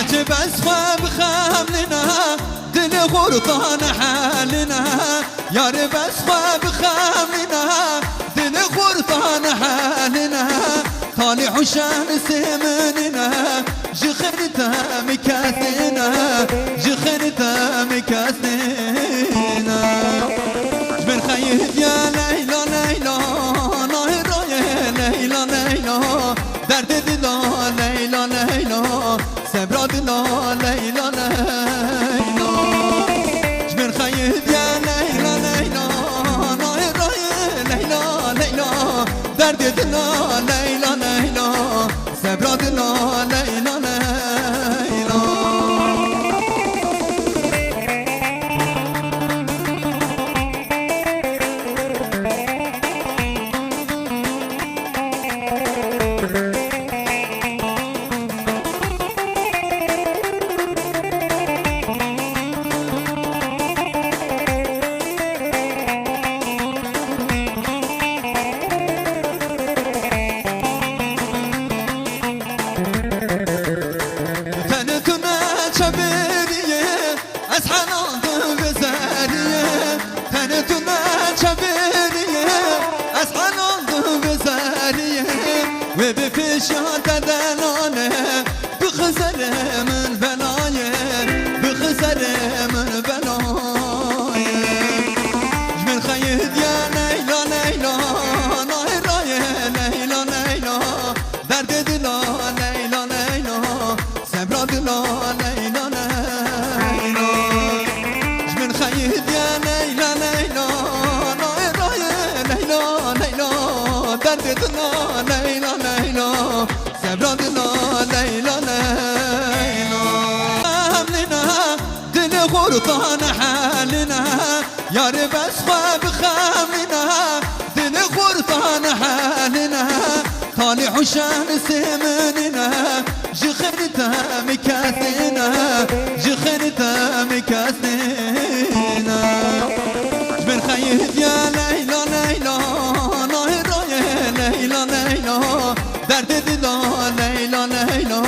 كتب بس بخاملنا دل غرطان حالنا يا رب بس بخاملنا دل غرطان حالنا طالع شمس مننا جخرتا مكاسنا جخرتا مكاسنا من خيط يا ليلى ليلى نهر يا ليلى ليلى درد دلا ليلى ليلى سبرا دلا ليلى ليلى من خيط يا ليلى ليلى نهر يا ليلى ليلى درد دلا ليلى ليلى سبرا دلا ليلى ليلى وبفشات دلانه بخسر من بلايه بخسر من بلايه من خيط يا ليلى ليلى نهر يا ليلى ليلى درد دلا ليلى ليلى سبرا دلا ليلى ليلى من خيط يا ليلى ليلى نهر يا ليلى ليلى درد دلا ليلى ليلى سبرا دلا ليلى ليلى هملنا دل غرطان حالنا يا رب اسخى بخاملنا دل غرطان حالنا طالع شمس مننا جخرتا مكاسنا جخرتا مكاسنا من خيط يا ليلى ليلى نهر يا ليلى ليلى درد دلا ليلى ليلى